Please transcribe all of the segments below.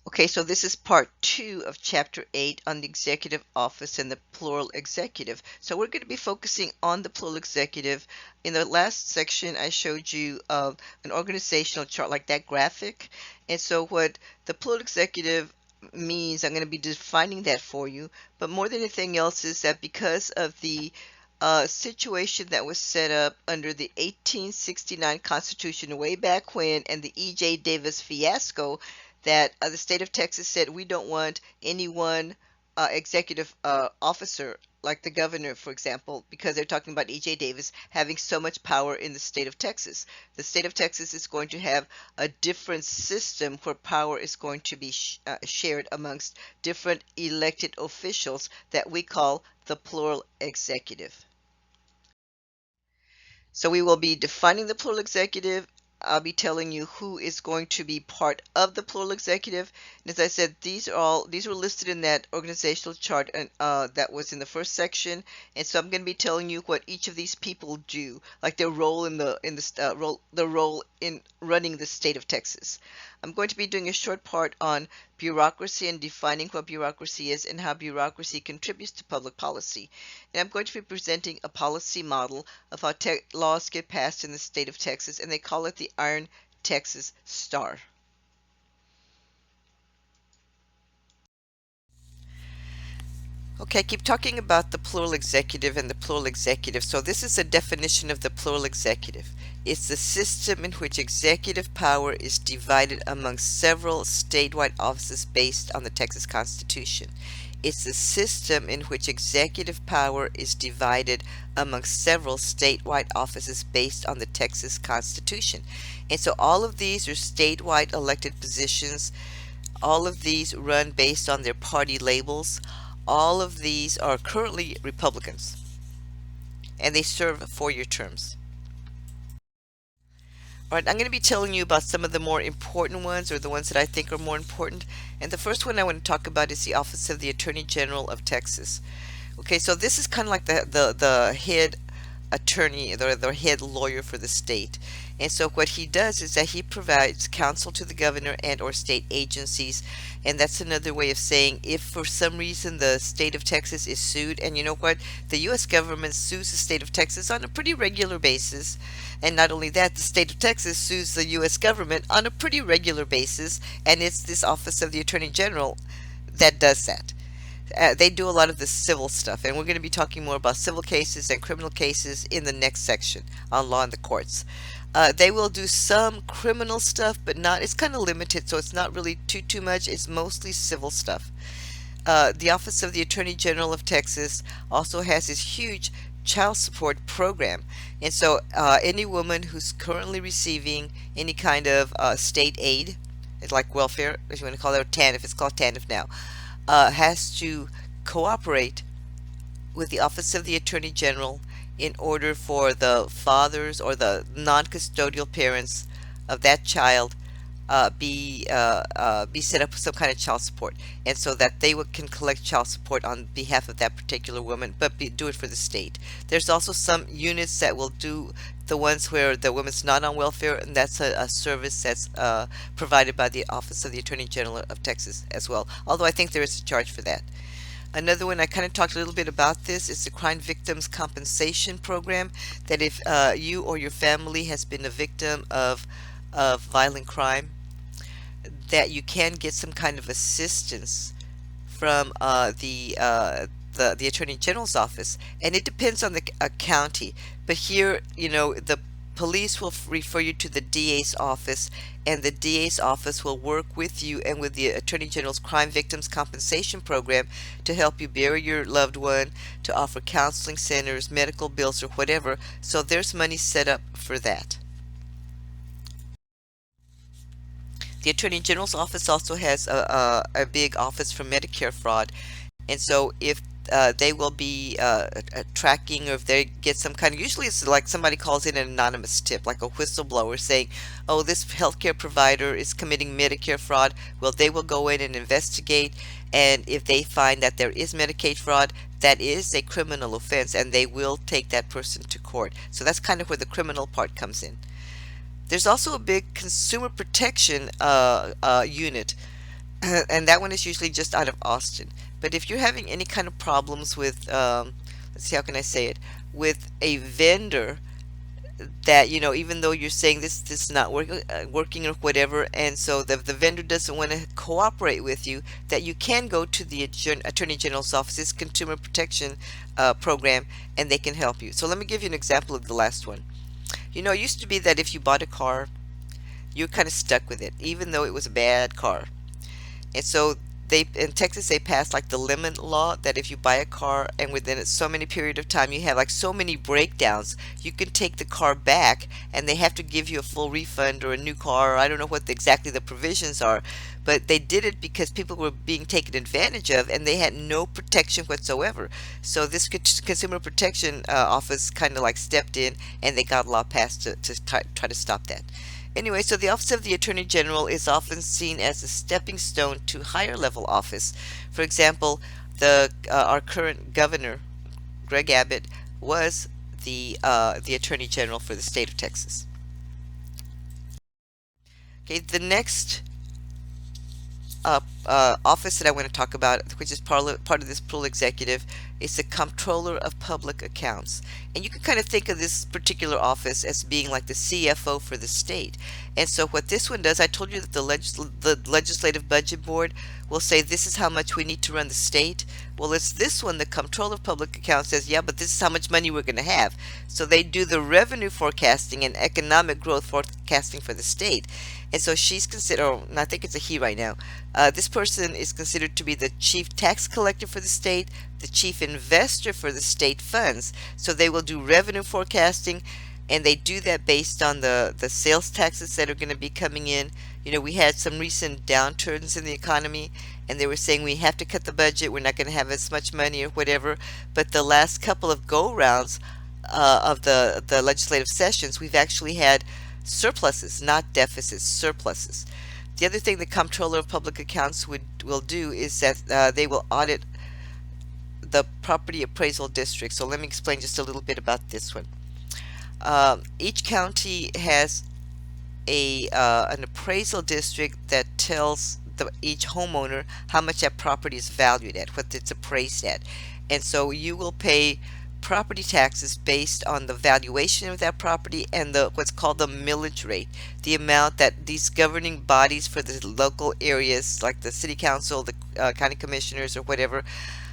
Okay, so this is part 2 of chapter 8 on the executive office and the plural executive. So we're going to be focusing on the plural executive. In the last section, I showed you an organizational chart like that graphic. And so what the plural executive means, I'm going to be defining that for you. But more than anything else is that because of the situation that was set up under the 1869 Constitution way back when and the E.J. Davis fiasco, that the state of Texas said we don't want any one executive officer like the governor, for example, because they're talking about E.J. Davis having so much power in the state of Texas. The state of Texas is going to have a different system where power is going to be shared amongst different elected officials that we call the plural executive. So we will be defining the plural executive. I'll be telling you who is going to be part of the plural executive. And as I said, these were listed in that organizational chart and that was in the first section. And so I'm going to be telling you what each of these people do, like their role in the role in running the state of Texas. I'm going to be doing a short part on bureaucracy and defining what bureaucracy is and how bureaucracy contributes to public policy. And I'm going to be presenting a policy model of how laws get passed in the state of Texas, and they call it the Iron Texas Star. Okay, I keep talking about the plural executive and the plural executive. So this is a definition of the plural executive. It's the system in which executive power is divided among several statewide offices based on the Texas Constitution. It's the system in which executive power is divided among several statewide offices based on the Texas Constitution. And so all of these are statewide elected positions. All of these run based on their party labels. All of these are currently Republicans, and they serve 4-year terms. All right, I'm going to be telling you about some of the more important ones, or the ones that I think are more important. And the first one I want to talk about is the Office of the Attorney General of Texas. Okay, so this is kind of like the head attorney, the head lawyer for the state. And so what he does is that he provides counsel to the governor and or state agencies. And that's another way of saying if for some reason the state of Texas is sued, and you know what? The U.S. government sues the state of Texas on a pretty regular basis. And not only that, the state of Texas sues the U.S. government on a pretty regular basis. And it's this Office of the Attorney General that does that. They do a lot of the civil stuff, and we're going to be talking more about civil cases and criminal cases in the next section on law and the courts. They will do some criminal stuff, but not. It's kind of limited, so it's not really too much. It's mostly civil stuff. The Office of the Attorney General of Texas also has this huge child support program, and so any woman who's currently receiving any kind of state aid, it's like welfare, if you want to call it, or TANF, it's called TANF now, has to cooperate with the Office of the Attorney General in order for the fathers or the non-custodial parents of that child be set up with some kind of child support, and so that they can collect child support on behalf of that particular woman, but do it for the state. There's also some units that will do the ones where the woman's not on welfare, and that's a service that's provided by the Office of the Attorney General of Texas as well. Although I think there is a charge for that. Another one, I kind of talked a little bit about this, is the Crime Victims Compensation Program, that if you or your family has been a victim of violent crime, that you can get some kind of assistance from the Attorney General's office, and it depends on the county. But here, you know, the police will refer you to the DA's office, and the DA's office will work with you and with the Attorney General's Crime Victims Compensation Program to help you bury your loved one, to offer counseling centers, medical bills, or whatever. So there's money set up for that. The Attorney General's office also has a big office for Medicare fraud, and so if they will be tracking, or if they get some kind of, usually it's like somebody calls in an anonymous tip, like a whistleblower saying, oh, this healthcare provider is committing Medicare fraud. Well, they will go in and investigate, and if they find that there is Medicaid fraud, that is a criminal offense, and they will take that person to court. So that's kind of where the criminal part comes in. There's also a big consumer protection unit And that one is usually just out of Austin. But if you're having any kind of problems with, let's see, how can I say it, with a vendor that, even though you're saying this is not working or whatever, and so the vendor doesn't want to cooperate with you, that you can go to the Attorney General's office's Consumer Protection program, and they can help you. So let me give you an example of the last one. It used to be that if you bought a car, you're kind of stuck with it, even though it was a bad car. And so they in Texas they passed like the limit law that if you buy a car and within so many period of time you have like so many breakdowns, you can take the car back and they have to give you a full refund or a new car. Or I don't know what exactly the provisions are, but they did it because people were being taken advantage of and they had no protection whatsoever. So this Consumer Protection Office kind of like stepped in and they got a law passed to try to stop that. Anyway, so the Office of the Attorney General is often seen as a stepping stone to higher level office. For example, our current governor, Greg Abbott, was the Attorney General for the state of Texas. Okay, the next office that I want to talk about, which is part of this Plural executive, is the Comptroller of Public Accounts. And you can kind of think of this particular office as being like the CFO for the state. And so what this one does, I told you that the Legislative Budget Board will say this is how much we need to run the state. Well, it's this one, the Comptroller of Public Accounts says, yeah, but this is how much money we're going to have. So they do the revenue forecasting and economic growth forecasting for the state. And so she's considered, or I think it's a he right now. This person is considered to be the chief tax collector for the state, the chief investor for the state funds. So they will do revenue forecasting, and they do that based on the sales taxes that are going to be coming in. We had some recent downturns in the economy, and they were saying we have to cut the budget, we're not going to have as much money or whatever. But the last couple of go rounds of the legislative sessions, we've actually had surpluses, not deficits, surpluses. The other thing the Comptroller of Public Accounts will do is that they will audit the property appraisal district. So let me explain just a little bit about this one. Each county has an appraisal district that tells each homeowner how much that property is valued at, what it's appraised at. And so you will pay property taxes based on the valuation of that property and what's called the millage rate, the amount that these governing bodies for the local areas, like the city council, the county commissioners, or whatever,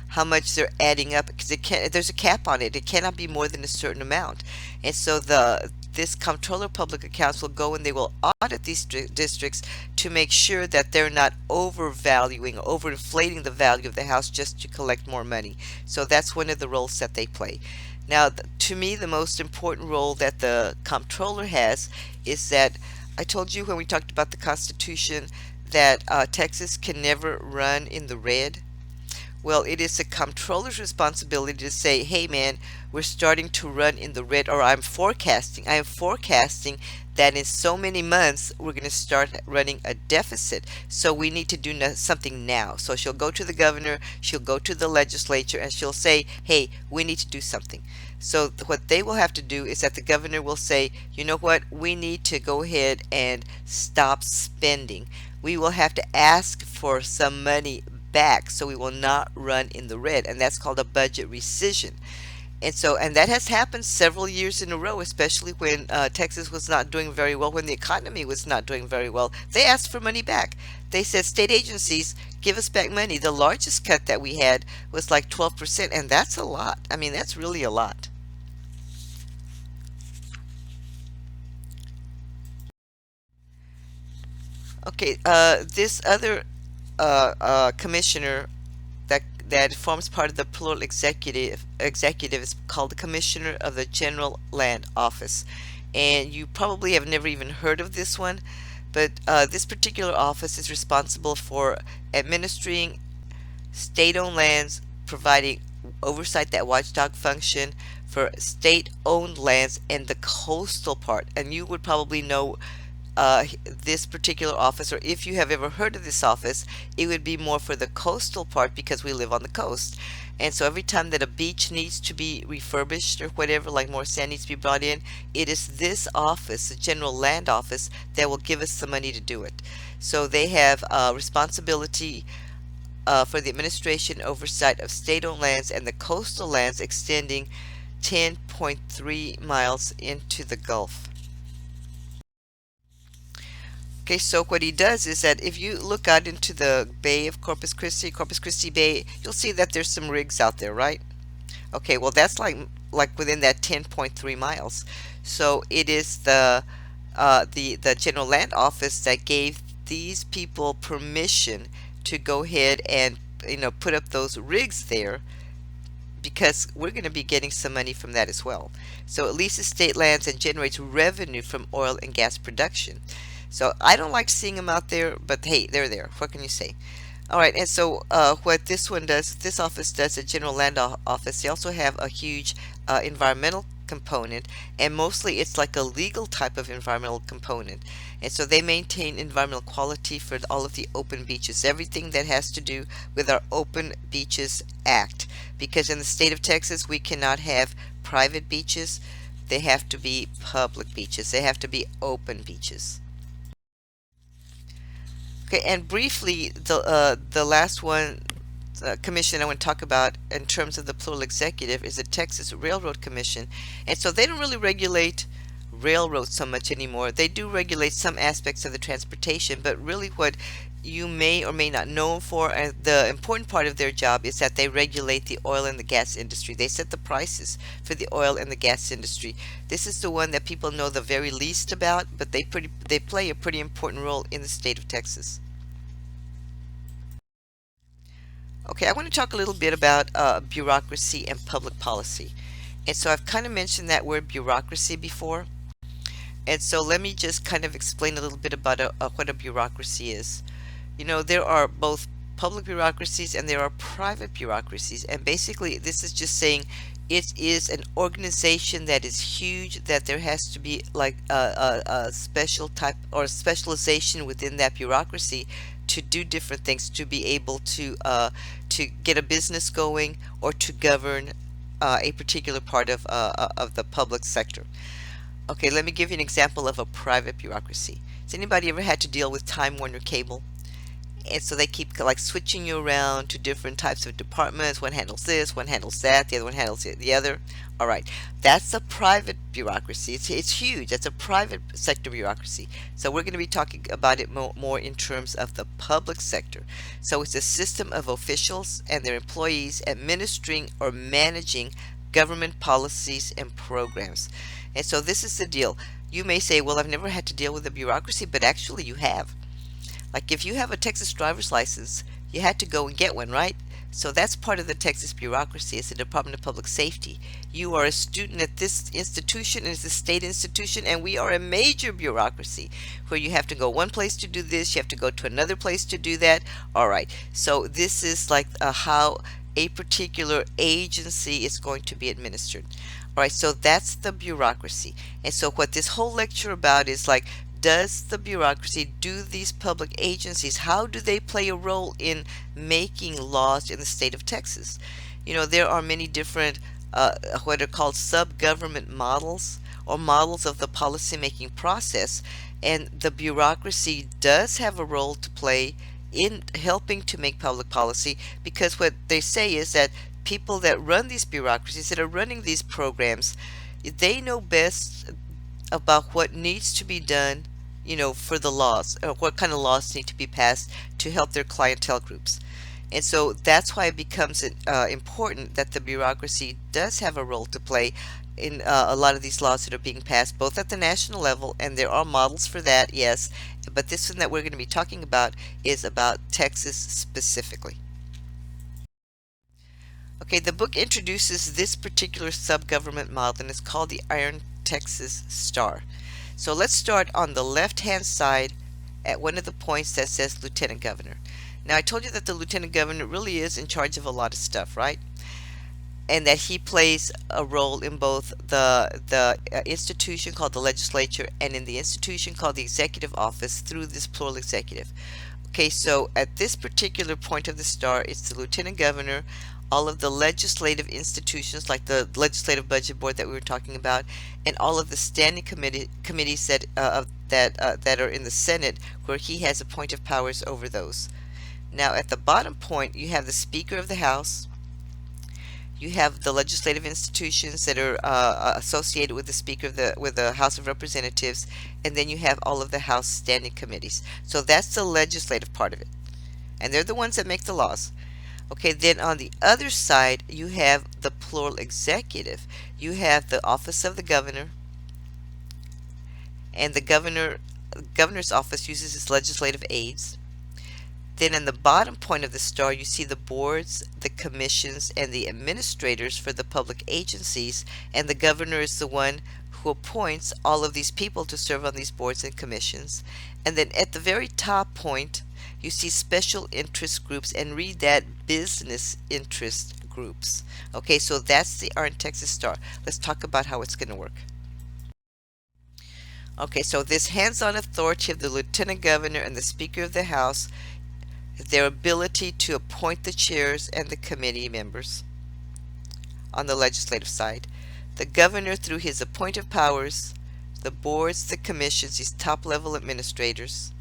how much they're adding up, because there's a cap on it. It cannot be more than a certain amount. And so this Comptroller of Public Accounts will go and they will audit these districts to make sure that they're not overvaluing, overinflating the value of the house just to collect more money. So that's one of the roles that they play. Now, to me, the most important role that the comptroller has is that I told you when we talked about the Constitution that Texas can never run in the red. Well, it is the comptroller's responsibility to say, hey man, we're starting to run in the red, or I am forecasting that in so many months we're going to start running a deficit. So we need to do something now. So she'll go to the governor, she'll go to the legislature, and she'll say, hey, we need to do something. So what they will have to do is that the governor will say, you know what, we need to go ahead and stop spending. We will have to ask for some money back so we will not run in the red, and that's called a budget rescission. And that has happened several years in a row, especially when Texas was not doing very well, when the economy was not doing very well. They asked for money back. They said, state agencies, give us back money. The largest cut that we had was like 12%, and that's a lot. I mean, that's really a lot. Okay, this other commissioner that forms part of the Plural executive is called the Commissioner of the General Land Office. And you probably have never even heard of this one, but this particular office is responsible for administering state-owned lands, providing oversight, that watchdog function for state-owned lands and the coastal part. And you would probably know this particular office, or if you have ever heard of this office, it would be more for the coastal part because we live on the coast. And so every time that a beach needs to be refurbished or whatever, like more sand needs to be brought in, it is this office, the general land office, that will give us the money to do it. So they have responsibility for the administration oversight of state-owned lands and the coastal lands extending 10.3 miles into the Gulf. Okay, so what he does is that if you look out into the Bay of Corpus Christi Bay, you'll see that there's some rigs out there, right? Okay, well that's like within that 10.3 miles. So it is the General Land Office that gave these people permission to go ahead and put up those rigs there because we're going to be getting some money from that as well. So it leases state lands and generates revenue from oil and gas production. So I don't like seeing them out there, but hey, they're there. What can you say? All right, and so what this office does, the General Land Office, they also have a huge environmental component, and mostly it's like a legal type of environmental component. And so they maintain environmental quality for all of the open beaches, everything that has to do with our Open Beaches Act. Because in the state of Texas, we cannot have private beaches. They have to be public beaches. They have to be open beaches. Okay, and briefly, the last one commission I want to talk about in terms of the plural executive is the Texas Railroad Commission. And so they don't really regulate railroads so much anymore. They do regulate some aspects of the transportation, but really what you may or may not know them for, and the important part of their job is that they regulate the oil and the gas industry. They set the prices for the oil and the gas industry. This is the one that people know the very least about, but they play a pretty important role in the state of Texas. Okay, I want to talk a little bit about bureaucracy and public policy. And so I've kind of mentioned that word bureaucracy before. And so let me just kind of explain a little bit about what a bureaucracy is. There are both public bureaucracies and there are private bureaucracies. And basically, this is just saying it is an organization that is huge, that there has to be like a special type or specialization within that bureaucracy to do different things, to be able to get a business going or to govern a particular part of the public sector. Okay, let me give you an example of a private bureaucracy. Has anybody ever had to deal with Time Warner Cable? And so they keep like switching you around to different types of departments. One handles this, one handles that, the other one handles the other. All right, that's a private bureaucracy. It's huge. That's a private sector bureaucracy. So we're going to be talking about it more in terms of the public sector. So it's a system of officials and their employees administering or managing government policies and programs. And so this is the deal. You may say, well, I've never had to deal with a bureaucracy, but actually you have. Like if you have a Texas driver's license, you had to go and get one, right? So that's part of the Texas bureaucracy. It's the Department of Public Safety. You are a student at this institution, and it's a state institution, and we are a major bureaucracy where you have to go one place to do this, you have to go to another place to do that. All right. So this is like how a particular agency is going to be administered. All right, so that's the bureaucracy. And so what this whole lecture about is like, does the bureaucracy, do these public agencies, how do they play a role in making laws in the state of Texas? There are many different what are called sub-government models or models of the policymaking process, and the bureaucracy does have a role to play in helping to make public policy, because what they say is that people that run these bureaucracies, that are running these programs, they know best about what needs to be done, for the laws, or what kind of laws need to be passed to help their clientele groups. And so that's why it becomes important that the bureaucracy does have a role to play in a lot of these laws that are being passed, both at the national level, and there are models for that, yes, but this one that we're going to be talking about is about Texas specifically. Okay, the book introduces this particular sub-government model, and it's called the Iron Texas Star. So let's start on the left-hand side at one of the points that says Lieutenant Governor. Now, I told you that the Lieutenant Governor really is in charge of a lot of stuff, right? and that he plays a role in both the institution called the legislature and in the institution called the executive office through this plural executive. Okay, so at this particular point of the star, it's the lieutenant governor, all of the legislative institutions like the legislative budget board that we were talking about, and all of the standing committees that are in the Senate, where he has appointive powers over those. Now, at the bottom point, you have the Speaker of the House. You have the legislative institutions that are associated with the Speaker of the House of Representatives, and then you have all of the House standing committees. So that's the legislative part of it, and they're the ones that make the laws. Okay, then on the other side, you have the plural executive. You have the office of the governor, and the governor's office uses its legislative aides. Then in the bottom point of the star, you see the boards, the commissions, and the administrators for the public agencies, and the governor is the one who appoints all of these people to serve on these boards and commissions. And then at the very top point, you see special interest groups, and read that business interest groups. Okay, so that's the Iron Texas Star. Let's talk about how it's going to work. Okay, so this hands-on authority of the lieutenant governor and the Speaker of the House, their ability to appoint the chairs and the committee members on the legislative side. The governor, through his appointive powers, the boards, the commissions, these top level administrators,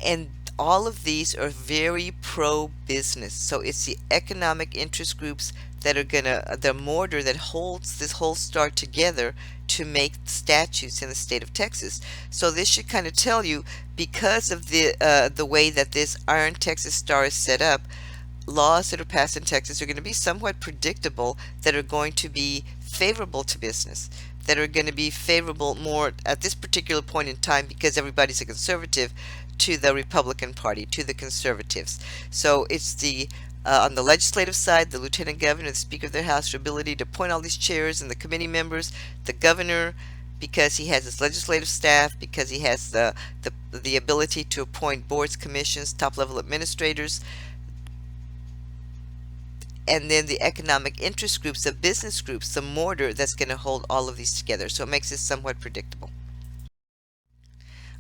and all of these are very pro-business. So it's the economic interest groups that are gonna, the mortar that holds this whole star together to make statutes in the state of Texas. So this should kind of tell you, because of the way that this Iron Texas Star is set up, laws that are passed in Texas are going to be somewhat predictable, that are going to be favorable to business, that are going to be favorable more at this particular point in time because everybody's a conservative, to the Republican Party, to the conservatives. So it's the on the legislative side, the lieutenant governor, the Speaker of the House, their ability to appoint all these chairs and the committee members, the governor, because he has his legislative staff, because he has the ability to appoint boards, commissions, top level administrators, and then the economic interest groups, the business groups, the mortar that's going to hold all of these together. So it makes it somewhat predictable.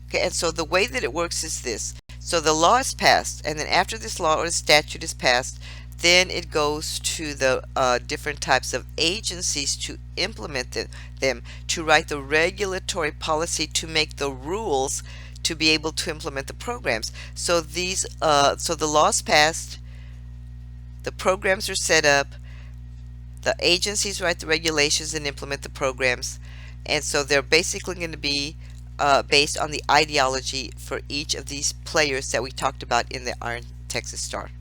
Okay, and so the way that it works is this. So the law is passed, and then after this law or the statute is passed, then it goes to the different types of agencies to implement them, to write the regulatory policy, to make the rules, to be able to implement the programs. So so the law is passed, the programs are set up, the agencies write the regulations and implement the programs, and so they're basically going to be based on the ideology for each of these players that we talked about in the Iron Texas Star.